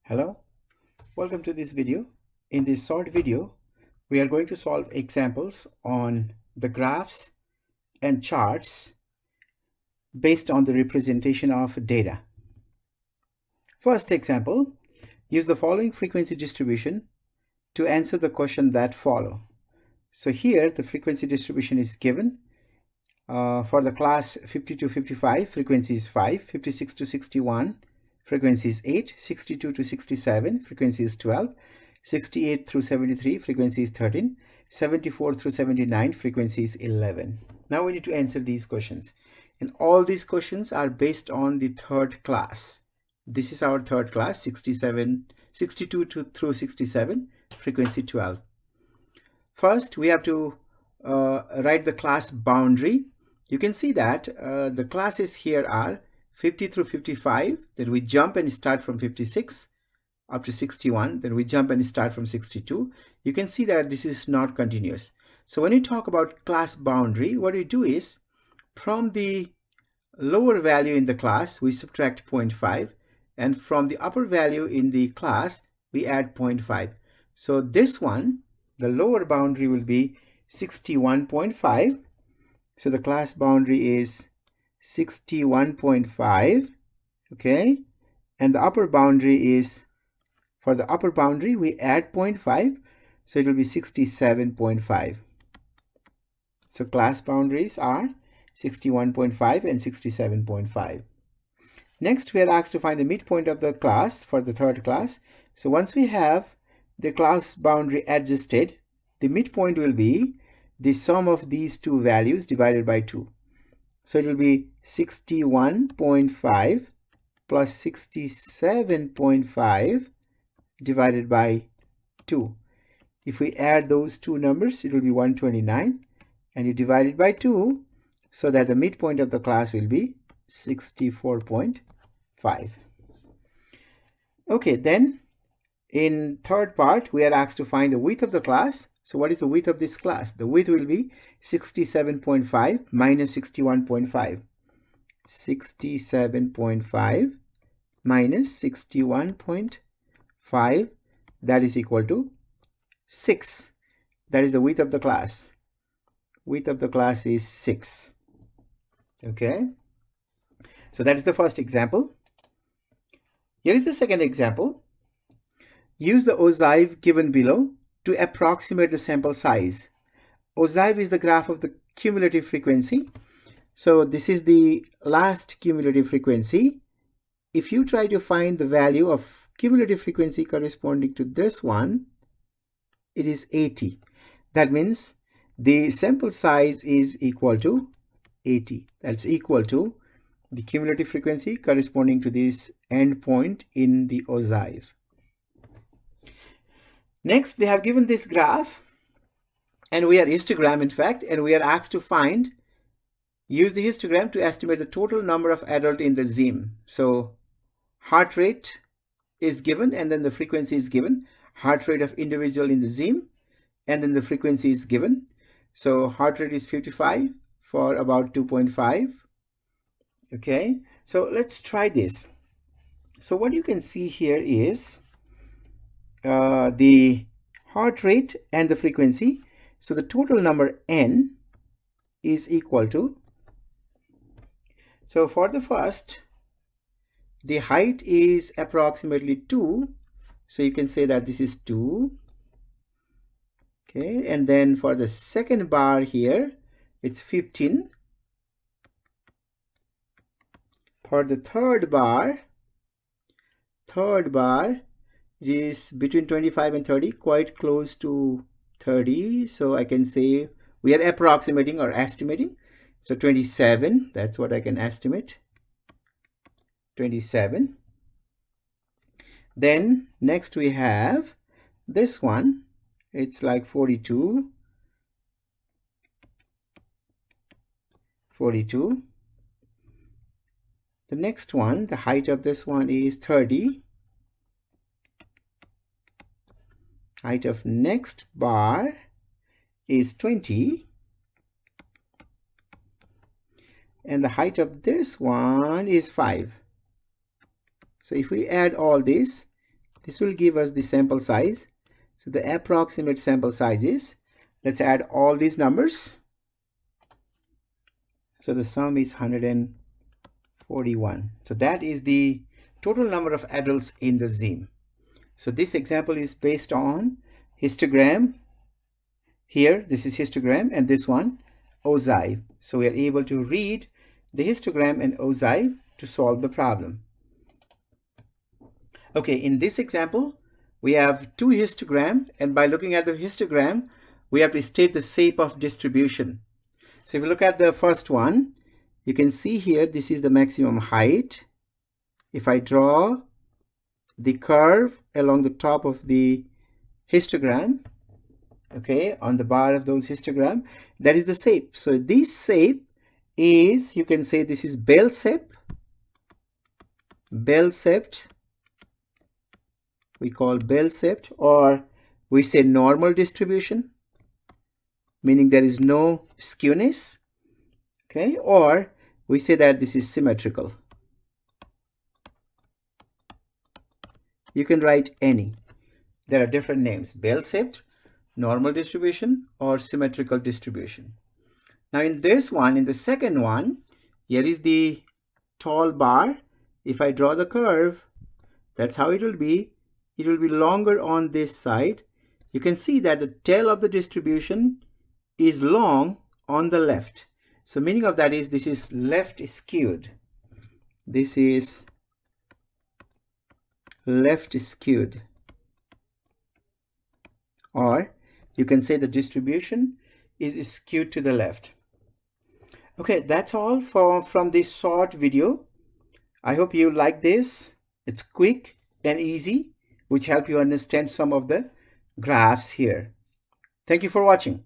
Hello, welcome to this video. In this short video, we are going to solve examples on the graphs and charts based on the representation of data. First example, use the following frequency distribution to answer the question that follow. So here the frequency distribution is given. For the class 50 to 55, frequency is 5, 56 to 61, frequency is 8, 62 to 67, frequency is 12, 68 through 73, frequency is 13, 74 through 79, frequency is 11. Now we need to answer these questions. And all these questions are based on the third class. This is our third class, 62 through 67, frequency 12. First, we have to write the class boundary. You can see that the classes here are 50 through 55, then we jump and start from 56 up to 61, then we jump and start from 62. You can see that this is not continuous. So when you talk about class boundary, what we do is from the lower value in the class, we subtract 0.5, and from the upper value in the class, we add 0.5. So this one, the lower boundary will be 61.5. So the class boundary is 61.5, okay? And the upper boundary is, for the upper boundary, we add 0.5, so it will be 67.5. So class boundaries are 61.5 and 67.5. Next, we are asked to find the midpoint of the class for the third class. So once we have the class boundary adjusted, the midpoint will be the sum of these two values divided by 2. So it will be 61.5 plus 67.5 divided by 2. If we add those two numbers, it will be 129, and you divide it by 2, so that the midpoint of the class will be 64.5. Okay, then in third part, we are asked to find the width of the class. So what is the width of this class? The width will be 67.5 minus 61.5. 67.5 minus 61.5, that is equal to 6. That is the width of the class. Width of the class is 6. Okay. So that is the first example. Here is the second example. Use the ogive given below to approximate the sample size. Ogive is the graph of the cumulative frequency. So this is the last cumulative frequency. If you try to find the value of cumulative frequency corresponding to this one, it is 80. That means the sample size is equal to 80. That's equal to the cumulative frequency corresponding to this endpoint in the ogive. Next, they have given this graph, and we are histogram in fact, and we are asked to use the histogram to estimate the total number of adults in the ZIM. So heart rate is given, and then the frequency is given. Heart rate of individual in the ZIM, and then the frequency is given. So heart rate is 55 for about 2.5. Okay, so let's try this. So what you can see here is the heart rate and the frequency. So the total number n is equal to, so for the first, the height is approximately 2. So you can say that this is 2. Okay, and then for the second bar here, it's 15. For the third bar is between 25 and 30, quite close to 30. So I can say we are approximating or estimating. So 27, that's what I can estimate. 27. Then next we have this one. It's like 42. 42. The next one, the height of this one is 30. Height of next bar is 20. And the height of this one is 5. So if we add all this, This will give us the sample size. So the approximate sample size is, let's add all these numbers. So the sum is 141. So that is the total number of adults in the ZIM. So this example is based on histogram. Here, this is histogram, and this one, ogive. So we are able to read the histogram and ogive to solve the problem. Okay, in this example, we have two histogram, and by looking at the histogram, we have to state the shape of distribution. So if you look at the first one, you can see here, this is the maximum height. If I draw the curve along the top of the histogram, okay, on the bar of those histogram, that is the shape. So this shape is, you can say this is bell shape, we call bell shaped, or we say normal distribution, meaning there is no skewness, okay, or we say that this is symmetrical. You can write any. There are different names: bell shaped, normal distribution, or symmetrical distribution. Now in this one, in the second one, here is the tall bar. If I draw the curve, that's how it will be. It will be longer on this side. You can see that the tail of the distribution is long on the left. So meaning of that is this is left skewed. This is left skewed. Or you can say the distribution is skewed to the left. Okay, that's all from this short video. I hope you like this. It's quick and easy, which help you understand some of the graphs here. Thank you for watching.